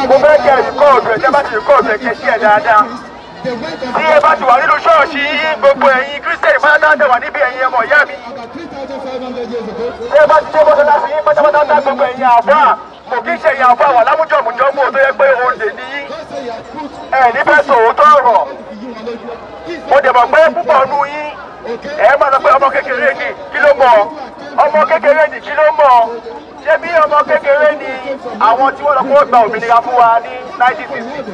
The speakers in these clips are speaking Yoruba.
Mo fẹ́ kẹ́ ìkọ́ọ̀dù ẹ̀ tẹ́ bá ti ìkọ́ọ̀dù ẹ̀ kẹ́ sí ẹ̀ dáadáa. Tí ẹ bá ti wà nínú ṣọ́ọ̀ṣì yín gbogbo ẹ̀yin kírísítẹ̀nì pátápátá wà níbi ẹ̀yin ọmọ ìyá mi. Tí ẹ bá ti dé mọ́ṣáláṣí yín pátápátá gbogbo ẹ̀yin àfáà kò kí ń ṣe ẹ̀yin àfáà wà lámújọ̀mùjọ́mù tó yẹ pé òǹdè ní yín. Ẹ nífẹ̀ẹ́ sòótọ́ ọ̀rọ̀. Mo dẹ̀ mọ̀ pé púpọ̀ nù yín ẹ máa sọ pé ọmọ kékeré ni kí ló mọ̀ ọmọ kékeré ni kí ló mọ̀ ṣé bí ọmọ kékeré ni àwọn tí wọ́n lọ kó gba òmìnira fún wa ní 1960.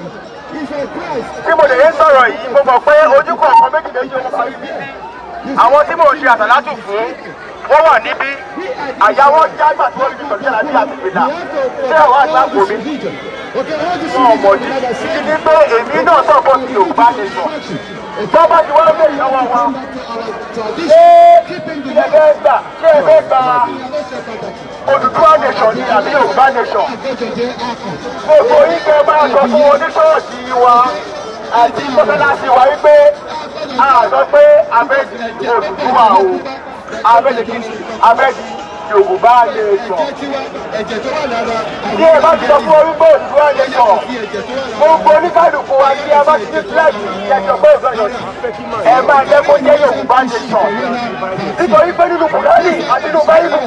Tí mo lè yé sọ̀rọ̀ yìí mo mọ̀ pé ojú kọ̀ọ̀kan méjìléjì ó parí bíbí àwọn tí mò ń ṣe àsàlátù fún wọ́n wà níbí àyà wọn jágbà tí wọ́n fi pẹ̀lú yàrá bí àtìpìlà ṣé àwọn àgbà kò mí wọn ò mọ̀ ní títí pé èmi náà sọ̀kọ́ sí Yorùbá nation tó bá ti wọ́n bẹ̀rẹ̀ lọ́wọ́ wa ṣé ẹ fẹ́ gba Odùduwà nation ni àbí Yorùbá nation gbogbo yín kẹ́ máa sọ fún oníṣọ́ọ̀ṣì wa àti mọ́sálásí wa wípé a sọ pé abẹ́di Odùduwà o abẹ́di kìíní abẹ́di Yorùbá nation. Bí ẹ bá ti sọ fún orí pé Odùduwà nation gbogbo oníkàlùkù wa tí a bá ti ní fúlẹ́ẹ̀dì ní ẹjọ́ pé ìgbọ̀nyọ̀ ẹ máa jẹ́ kó jẹ́ Yorùbá nation nítorí pé nínú Kùránì àti nínú Báíbù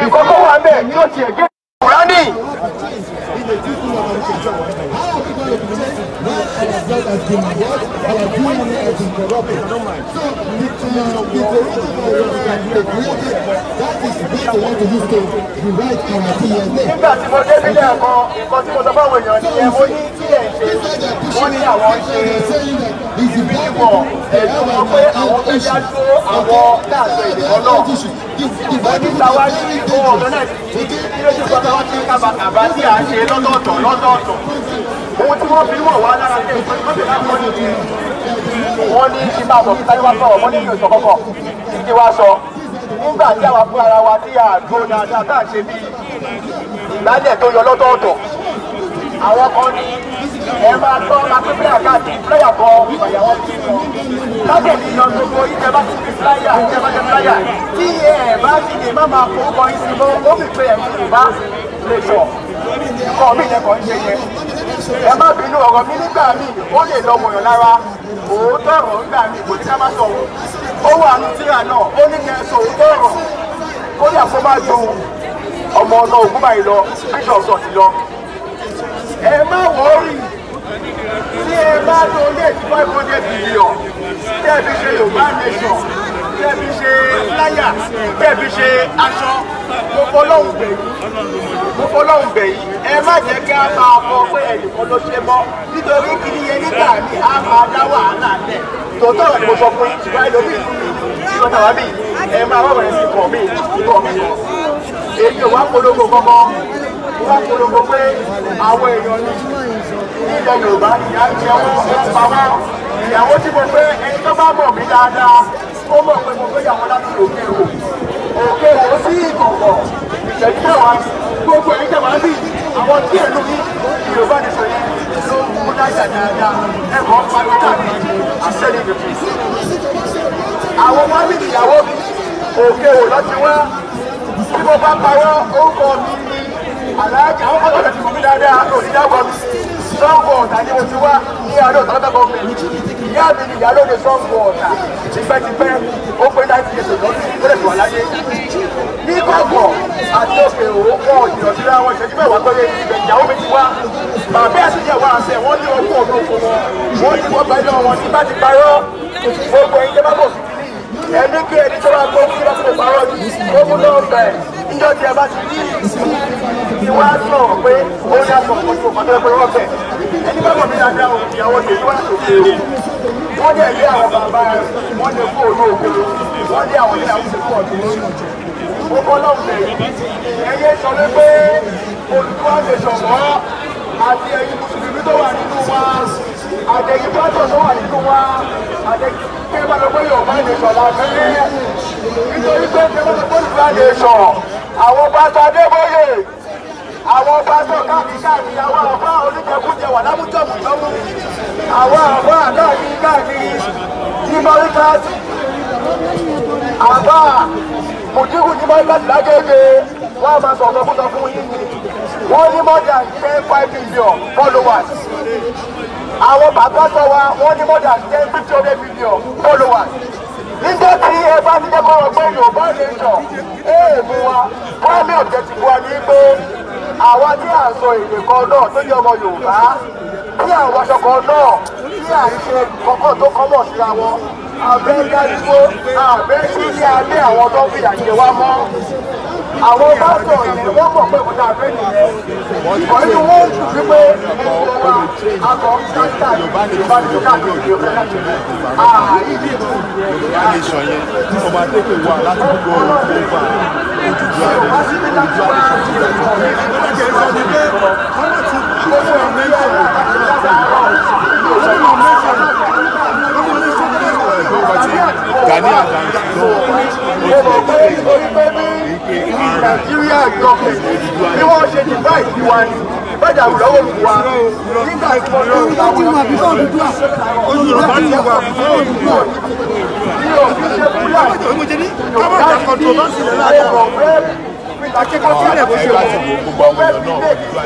ìkọ̀kọ̀ wà ń bẹ̀ tí ó ti ẹ̀gẹ́ Kùránì. Nígbà tí mo débí lẹ́ẹ̀kan nǹkan tí mo sọ fáwọn èèyàn nìyẹn mo ní kí ẹ̀ ṣe wọ́n ní àwọn ṣe ìbílíwọ̀ ẹ̀dùn wọn pé àwọn fẹ́ dá dúró àwọn láàṣọ ìdìbò náà. Wọ́n ní tàwa ní ohun ọ̀dọ́ náà ti kí ló ti sọ táwa ti ń kábàkàbà tí à ń ṣe lọ́tọ̀ọ̀tọ̀. Ohun tí wọ́n fi wọ̀ wá lára ṣe ìpínlẹ̀ lápọ̀ nìyí. Wọ́n ní kí máa sọ kí táyé wá sọ̀rọ̀ wọ́n ní ìlú ìsọ̀kọ̀kọ̀ kí wá sọ. Nígbà tí àwa fún ara wa tí a dúró dáadáa tá à ṣe bí ìgbálẹ̀ tó yọ lọ́tọ̀ọ̀tọ̀. Àwọn kan ní ẹ máa gbọ́ máa pín àkáàtì fúláyà kan ìfàyàwọ́ sí wọn. Lágbègbè yan gbogbo ìjẹ bá ti fi fúláyà ìjẹ bá jẹ fúláyà tí ẹ bá ti lè má máa forúkọ yín sí mọ́ ó fi pé ẹ̀mí Yorùbá lè sọ. Nǹkan mi lẹ́kọ̀ọ́ ń ṣe yẹn. Ẹ má bínú ọ̀rọ̀ mi nígbà míì ó lè lọ mọ̀yàn lára òótọ́ ọ̀rọ̀ nígbà míì kò ní ká má sọ òun. Ó wà ní tíra náà ó ní kẹ́ ẹ sọ òótọ́ ọ̀rọ̀ ó yà kó má ju ọmọ ọ̀nà ògún báyìí lọ bíṣọ̀pù sọ̀tì lọ. Ẹ má wọ́ọ̀rì tí ẹ bá donate 500 billion tẹ́ fi ṣe Yorùbá nation tẹ́ fi ṣe fúláyà tẹ́ fi ṣe aṣọ mo fọlọ́hùn bẹ̀ yìí ẹ má jẹ́ kí a máa kọ pé ẹnìkan ló ṣe mọ́ nítorí kí ni yẹn nígbà ní a máa dá wàhálà lẹ̀ tòótọ́ ọ̀rọ̀ ni mo sọ fún yín ṣùgbọ́n ẹlòmíì fún mi ìjọba wa bí ẹ máa wá bẹ̀rẹ̀ sí kàn mí èyí ò wá polongo kankan wá polongo pé àwọn èèyàn ní ilẹ̀ Yorùbá ìyá jẹ́ wọ́n pa wọ́n ìyàwó tí mo fẹ́ ẹni tó bá mọ̀ mí dáadáa ó mọ̀ pé mo fẹ́ yàwó láti òkè wò sí ìkọ̀kọ̀ ìṣẹ́jú mẹ́wàá gbogbo ẹ̀yìn tẹ̀wá bí àwọn tí ẹ̀ lórí Yorùbá ní sọ yẹn ló mú dájà dáadáa ẹ̀kọ́ pariwo káàkiri àṣẹ́lẹ̀ ìdòkè. Àwọn ọmọ mi ìyàwó mi òkè wò lọ́ti wá tí mo bá parọ́ orúkọ mi ní aláàjà àwọn ọmọdé ti mọ̀ mí dáadáa òdìdáwọ̀ mi Ṣàngó Ọ̀tà ni mo ti wá ní àdó ọ̀tà gọ́ọ̀mẹ̀ntì ìyá mi ni ìyálóde Ṣàngó Ọ̀tà tipẹ́tipẹ́ ó pé láti ṣe lọ́dún ìpínlẹ̀ tó wà láyé ní kọ̀ọ̀kọ̀ àti òkè òwò kọ́ ìjìnà síra wọn ìṣẹ́jú mẹ́wàá péré ibẹ̀ ìyàwó mi ti wá bàbá àtijọ́ àṣẹ wọ́n ní ogún ọdún oko wọn ní wọ́n gba ilé wọn tí bá ti parọ́ gbogbo ẹ̀yin tẹ́ bá bọ̀ sí kìlì ẹni kí ẹni tó bá gbọ́ kí bá ti parọ́ ó mú náà bẹ̀ níjọ́ tí ẹ bá ti rí ìwà sọ̀rọ̀ pé ó ní àsọ̀ kò tó kọ́ tó ẹgbẹ́ wọn bẹ̀ ẹni bá bọ̀ mí dáadáa o ìyàwó tèmi wá òkèèrè wọ́n dẹ̀ lé àwọn bàbá rẹ̀ wọ́n lè kó òun òkèèrè wọ́n lé àwọn ilé àwọn ìṣèkú ọ̀dùn lórí ó kọ́ lọ́hùn bẹ̀rẹ̀ ẹyẹ sọ wípé Odùduwà nation mọ́ àti ẹ̀yin mùsùlùmí tó wà nínú wa àtẹ̀yìn pátọ̀ tó wà nínú wa àtẹ̀yìn kẹ́bà lọ pé Yorùbá nation la fẹ́ nítorí pé kẹ́bà lọ pé Odùduwà nation àwọn pátọ̀ Adébóyè àwọn pásọ̀ káàkiri àwọn àbá oníjẹkújẹ wà lámújọ̀mù lọ́mú àwọn àbá káàkiri ní mọ́ríkàsì àbá mùdíhù ní mọ́ríkàsì lágége wọ́n á máa sọ̀rọ̀ fún yín ni wọ́n ní more than 5 million followers àwọn bàbá sọ wa wọ́n ní more than 10-15 million followers nígbà tí ẹ bá ti jẹ́ kọ́ ọgbẹ́ Yorùbá nation èèmù wa primary objective wa ní pé àwa tí à ń sọ èdè kan náà tó jẹ́ ọmọ Yorùbá tí àwọn aṣọ kan náà tí à ń ṣe kọ́kọ́ tó kọ́mọ̀ síra wọn abẹ́ dájúwó abẹ́ sílé abẹ́ àwọn tó ń fi àjẹ wa mọ́ àwọn bá sọ ìyẹn wọ́n mọ̀ pé kò dáa fẹ́ nìyẹn ọ̀rẹ́ ni wọ́n jù wípé ẹ̀sìn wa akọ̀ káńtà Yorùbá ní káàkiri Yorùbá káàkiri ààyè Yorùbá nation yẹn ọmọ akéèké wà láti gbogbo ọ̀fà Ghanaian Nigeria government bí wọ́n ṣe divide ní wa ni bẹ́ẹ̀ àwùjọ wò fún wa nígbà tí wọ́n tó ń ta wọn. Yorùbá ti wà fún òdùdúwà ní òfin ṣe fúlàní Yorùbá ti di ẹ̀rọ fẹ́ akẹ́kọ̀ọ́ sílẹ̀ bó ṣe wọ̀ gbogbo ọmọ ẹ̀rọ náà Yorùbá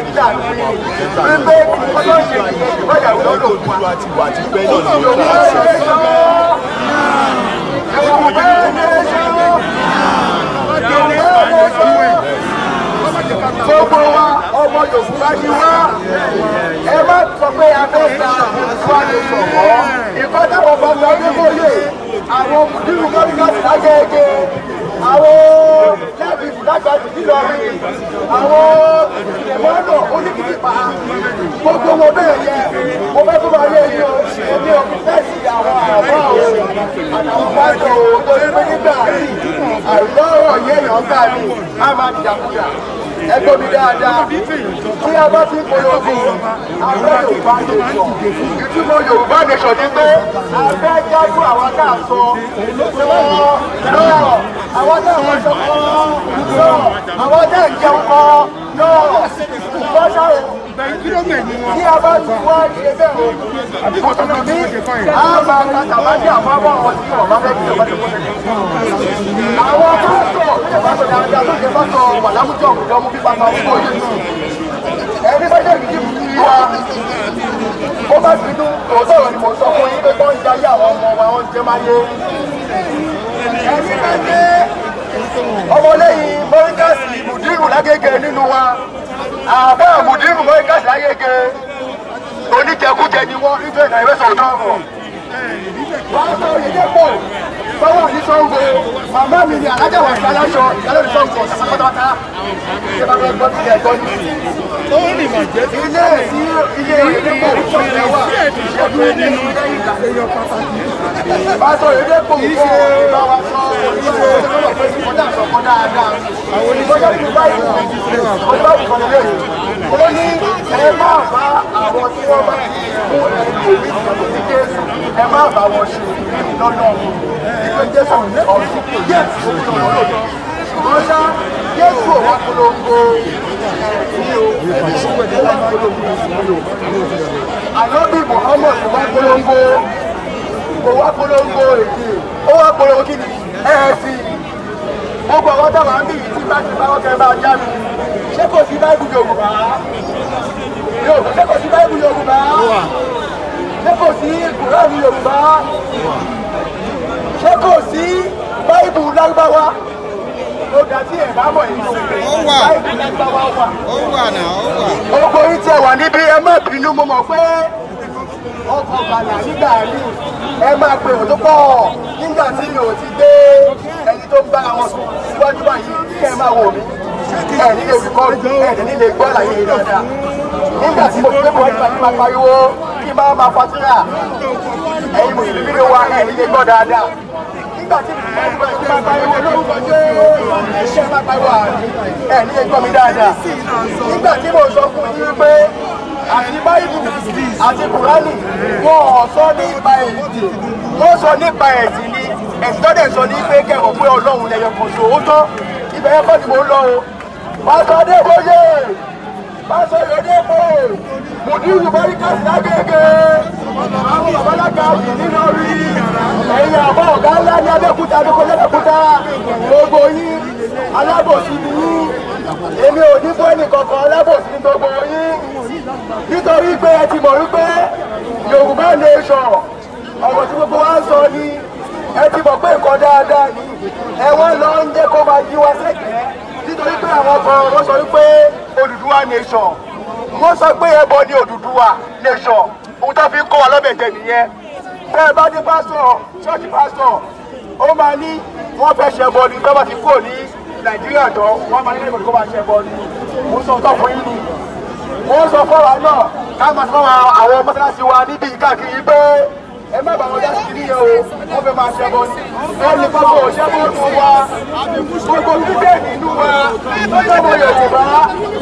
ní pé ọjọ́ ìṣe bẹ́ẹ̀ àwùjọ lò fún wa. Gbogbo wa ọmọ Yorùbá ni wá ẹ má sọ pé abẹ́ta wà lè sọ̀rọ̀ ìkọ́ táwọn bàbá onímọ̀ye àwọn nínú gọ́ọ̀mù lágẹ́gẹ́ àwọn lẹ́bìsì lágbàdì nílọrin àwọn ìmọ̀ọ́nà oníkìtìpá gbogbo wọn bẹ́ẹ̀ yẹ mo fẹ́ kó máa yé yín o èmi ò fi fẹ́ sí àwọn àbá òun àtàwọn pásítọ̀ òun tó ní pé nígbà rí àìlọ́rọ̀ yéèyàn gbà ní á máa dìdàkudà ẹgbẹ́ mi dáadáa tí a bá ti polówó abẹ́ Yorùbá nation ìtumọ̀ Yorùbá nation ni pé abẹ́ jágbó àwọn tá a sọ lọ́ọ̀ àwọn tá a wọ́n sọ kọ́ lọ́ọ̀ àwọn tá a jẹun kọ́ lọ́ọ̀ bọ́sà tí a bá ti wá ṣe bẹ́ẹ̀ o mùsùlùmí á máa ta tàbátì àfọwọ́ àwọn tí wọ́n bá fẹ́ kí Yorùbá ti kọ́ àwọn pásítọ̀ ṣe bá sọ dáadáa tó ṣe bá sọ wà láwùjọ òkùnjọ́ mú pípa máa ń kó yìí ẹni bá jẹ́ ìdí ìdí wa ó bá bínú tòótọ́ ọ̀rọ̀ ni mo sọ fún yín pé kọ́ ń jayé àwọn ọmọ wa wọ́n jẹ́ máa yé ẹni bá jẹ́ ọmọlẹ́yìn mọ́ríkàsì mùdírù lágége nínú wa àbá mùdírù mọ́ríkàsì lágége oníjẹkújẹ ni wọ́n nítorí ìnáwó sọ̀tọ̀ ọ̀rọ̀ wọ́n sọ ìdẹ́pọ̀ báwo ní Ṣàngó màmá mi ni alájà wà sí aláṣọ ìyálòdì Ṣàngó ọ̀sán pátápátá ṣé bá fẹ́ gbọ́ tilẹ̀ gbọ́ ní. ilé tí ilé ìdẹ́pọ̀ ìṣọ̀lẹ̀ wà ìṣẹ́gun nínú èèyàn pàtàkì. bá a sọ ìdẹ́pọ̀ kó bá wa sọ ìṣẹ́ ìṣẹ́lẹ̀ pé kọjá àṣọkọ dáadáa. àwọn oníṣẹ́ ìlú báyìí ọjọ́ ìkànnì lè ó ní ẹ máa bá àwọn tí wọ́n bá ti mú ẹni èmi ìṣẹ̀lẹ̀ sí Jésù ẹ máa bá wọn ṣe lọ́nà ìwé Jésù ọ̀sùn Jésù olóòótọ́ ṣùgbọ́n ṣá Jésù ò wá polongo ẹ̀sìn o ó wá polongo ìṣòro ànábì Muhammad wá polongo kò wá polongo èdè ó wá polongo kí ni ẹ̀sìn gbogbo àwọn táwọn àmì yìí tí bá ti bá wọn kẹ́ bá já mi ṣé kò sí báìbù Yorùbá ṣé kò sí báìbù Yorùbá ṣé kò sí Kùránì Yorùbá ṣé kò sí báìbù Lárúbáwá ó ga tí ẹ̀ bá mọ̀ èyí báìbù Lárúbáwá wà. ó wà náà ó wà. gbogbo yín tí ẹ wà níbí ẹ má bínú mo mọ̀ pé ọkọ̀ bàlà nígbà rí ẹ máa pè ọ́ tó pọ̀ nígbà tí mi ò ti gbé ẹni tó ń bára wọn sùn síwájú báyìí kẹ́ ẹ máa wò mí ẹ nílé rìkọ́ọ̀dù ẹ nílé gbọ́ àlàyé yìí dáadáa nígbà tí mo ti gbé bọ́ nígbà tí máa pariwo kí n máa fatira ẹ̀yin mùsùlùmí ló wá ẹ nílé gbọ́ dáadáa nígbà tí mo máa pariwo lórúkọ jẹ́ iṣẹ́ máa pariwo ẹ nílé gbọ́ mi dáadáa nígbà tí mo sọ fún yín pé àti báyìí àti Kùránì wọn ò sọ nípa èdè wọ́n sọ nípa ẹ̀sìn ni ẹ̀sìn tó dẹ̀ sọ ní pé kẹ́rọ̀ pé Ọlọ́run lẹ́yọ kan tó ó tán ibẹ̀ yẹn kọ́ ni mo ń lọ o pásítọ̀ Adébóyè pásọ Ìyèdèpọ̀ Mùdírù Báríkàsì lágége àwọn babalága yìí nínú orí ẹ̀yìn àbọ̀ ọ̀gá ńlá ní Abẹ́òkúta Abẹ́òkúta gbogbo yín alábòsí ni yín èmi ò ní fún ẹnì kankan alábòsí ní gbogbo yín nítorí pé ẹ ti mọ̀ wípé Yorùbá nation ọ̀rọ̀ tí gbogbo wa ń sọ ni ẹ ti mọ̀ pé nǹkan dáadáa ni ẹ wọ́n lọ ń jẹ́ kó máa yí wa sẹ́kẹ̀ẹ́ nítorí pé àwọn kan wọ́n sọ wípé Odùduwà nation wọ́n sọ pé ẹbọ ni Odùduwà nation ohun tó fi ń kọ́ wa lọ́bẹ̀ jẹ nìyẹn bẹ́ẹ̀ bá dé pásítọ̀ ṣọ́ọ̀ṣì pásítọ̀ ó máa ní wọ́n fẹ́ ṣẹbọ ni tó bá ti kúrò ní Nàìjíríà tán wọ́n máa ní lẹ́yìn kó máa ṣẹbọ ni mo sọ tó fún yín ni wọ́n sọ fún wa náà ká máa sọ àwọn mọ́sálásí wa níbi káàkiri pé ẹ má bàa wọn dá sí níyẹn o wọ́n fẹ́ máa ṣẹbọ ni ẹnì kan kò ṣẹbọ nínú wa gbogbo kíkẹ́ nínú wa lọ́jọ́ Yorùbá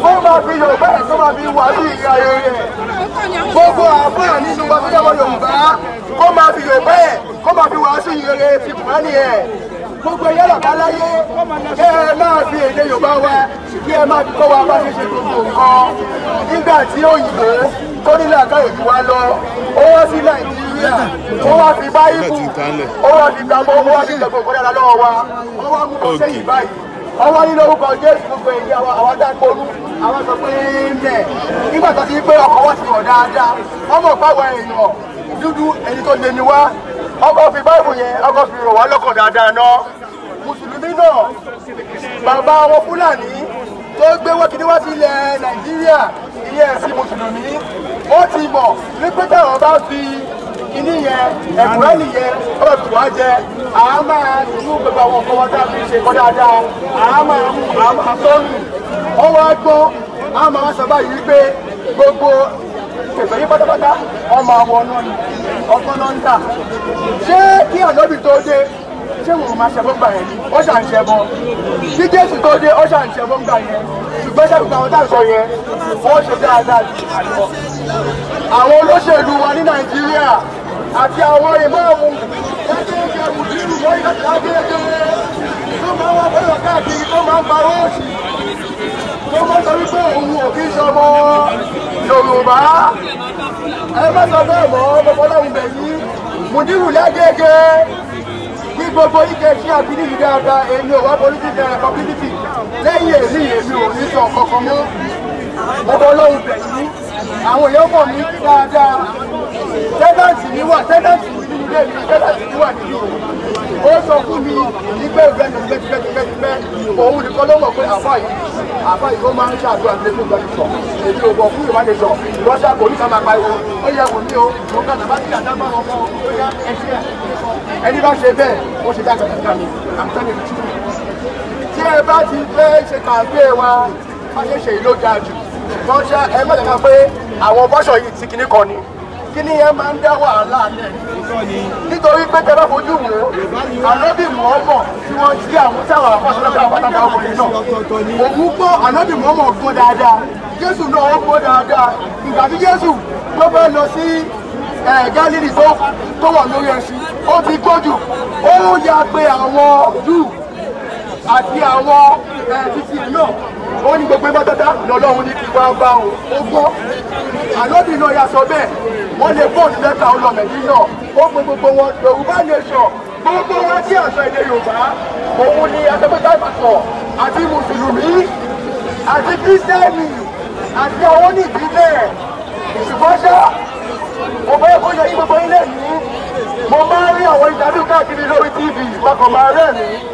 wọ́n máa fi Yorùbá ẹ̀ tó máa fi wà ní ìyá rẹ̀ gbogbo àbúrò nínú wa lọ́jọ́ Yorùbá kó máa fi Yorùbá ẹ̀ kó máa fi wà sí ìrere ti Kùránì ẹ̀ gbogbo ẹ̀yà lọ́ba láyé kẹ́ ẹ máa fi èdè Yorùbá wa kí ẹ máa fi kọ́ wa bá ṣe ṣe gbogbo nǹkan nígbà tí òyìnbó tó nílẹ̀ àkáyè jù wá lọ ó wá sí Nàìjíríà ó wá fi báyìbù ó wá fi gbàgbọ́ ó wá fi gbàgbọ́ ìkọ́ni lọ́wọ́ wa ó wá mú kọ́ sẹ́yìn báyìí ọwọ́ nínú orúkọ Jésù gbogbo èyí àwọn dákọ̀ọ́lù àwọn sọ pé ńlẹ̀ nígbà tó ti pé ọkọ̀ wọ́n ti rọ̀ dáadáa ọmọ ìpáwọ̀ èèyàn dúdú ẹni tó lè ní wá ọkọ̀ fi báìbù yẹn ọkọ̀ fi rọ̀ wá lọ́kàn dáadáa náà mùsùlùmí náà bàbá wọn Fúlàní tó gbé wọ́kìdí wá sí ilẹ̀ Nàìjíríà ìyẹn ẹ̀sìn mùsùlùmí ó ti mọ̀ wípé táwọn bá fi kíní yẹn ẹ̀kúrẹ́ nìyẹn ó bẹ̀ fún wa jẹ àá máa tún gbogbo àwọn nǹkan wọn dábí ṣe kọ́ dáadáa àá máa mú àá máa tọ́lù ó wá gbọ́ àá máa sọ báyìí wípé gbogbo kẹfẹ́ yí pátápátá ọmọ àwọn ọ̀nà ọgbọ́n náà ń tà ṣé kí ànábì tó dé ṣé wọn máa ṣẹbọ gbà yẹn ó ṣà ń ṣẹbọ kí Jésù tó dé ó ṣà ń ṣẹbọ gbà yẹn ṣùgbọ́n ṣàbí àwọn tá à ń sọ yẹn wọ́n ṣe dáadáa jù àlọ́ àwọn olóṣèlú wa ní Nàìjíríà àti àwọn ìmáàmù gẹ́gẹ́ Mùdírù wọ́n yẹ lágége tó máa ń wá fẹ́ràn káàkiri tó máa ń pa róòsì tó máa ń sọ wípé òun ò kí ń ṣọmọ Yorùbá ẹ má sọ bẹ́ẹ̀ mọ́ ọmọkọ́lọ́hún bẹ̀ yín Mùdírù lágége kí gbogbo ike ṣí àbílí yìí dáadáa èmi ò wá political republicity lẹ́yìn èmi ò ní sọ kankan mọ́ ọmọkọ́lọ́hún bẹ̀ yín àwọn èèyàn mọ̀ mí dáadáa tẹ́nàtì mi wà tẹ́nàtì mi nínú ilé mi tẹ́nàtì mi wà nínú ó sọ fún mi nígbà ìgbẹ́ni tipẹ́tipẹ́ òun nìkan ló mọ̀ pé àfáà yìí ó máa ń ṣàdúrà lé fún ìgbẹ́ni sọ èmi ò bọ̀ fún ìwádìí sọ lọ́sà kò ní ká máa pariwo ó yẹ wò mí o mo ká tàbá sí àdámọ́ ọmọ ó yá ẹṣẹ́ ẹni bá ṣe bẹ́ẹ̀ ó ṣe dá kàkàkà mi àmì tí ẹ bá ti fẹ́ ṣe kàgbé wa má ṣe ṣe ìlú dáa jù lọ́sà ẹ mẹ́ta pé àwọn bọ́ṣọ̀ yìí ti kíní kan ni kíní yẹn máa ń dá wàhálà lẹ̀ nítorí pé tẹ bá fojú wò ó ànábì mọ̀ọ́mọ̀ tí wọ́n jí àwọn táwọn àpàtàkì àpàtàkì ọkùnrin náà òun gbọ́ ànábì mọ̀ọ́mọ̀ gbọ́ dáadáa Jésù náà ó gbọ́ dáadáa ìgbà tí Jésù tó fẹ́ lọ sí Gálílì tó wà lórí ẹṣin ó ti gbójú ó ya pé àwọn Júù àti àwọn títí náà ó ní gbogbo mọ́tọ́tá lọ́lọ́run ní kí wá bá ó gbọ́ àlọ́bì náà yà sọ bẹ́ẹ̀ wọ́n lè bọ́ọ̀lù lẹ́ka ọlọ́mẹ̀dí náà ó pe gbogbo wọn Yorùbá nation gbogbo wọn tí àṣọ èdè Yorùbá òun ni akẹ́kọ̀ọ́ ìbàtọ̀ àti mùsùlùmí àti kírísítẹ́nì àti àwọn onídìílẹ̀ ṣùgbọ́n ṣá mo fẹ́ kó yẹ kí gbogbo ilé yìí mo máa ń rí àwọn ìdádù káàkiri lórí TV bákan máa rẹ́rìn-ín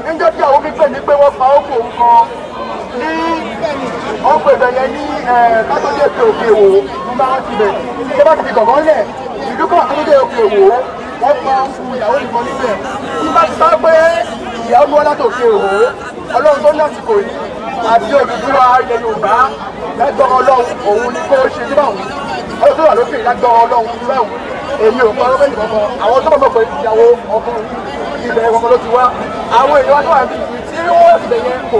níjọ́ tí àwọn pípẹ́ ní pé wọ́n pa ókò nǹkan ní ọ̀pọ̀ ìbẹ̀yẹ ní kátólíẹ̀ pé òkè èwò ń bá wọn ti bẹ̀ tí bá ti fi gọ̀gán lẹ̀ ìdúkọ̀ kátólíẹ̀ òkè èwò wọ́n pa fún ìyàwó nìkan níbẹ̀ tí bá ti sá pé ìyàwó mú wọn láti òkè èwò Ọlọ́run tó ní àsìkò yìí àti Odùduwà ilẹ̀ Yorùbá lẹ́gbọ́n Ọlọ́run òun ni kó ṣe níbàwọ̀n Ọlọ́run tó wà lókè lágbọ́n Ọlọ́run níbàwọ̀n èmi ò pa ọlọ́pẹ́ nìkan kan àwọn tó mọ̀ pé ìyàwó ọkùnrin ibẹ̀ ọkọ̀ ló ti wá àwọn èèyàn wá tó wà níbi tí wọ́n ti bẹ̀yẹn kò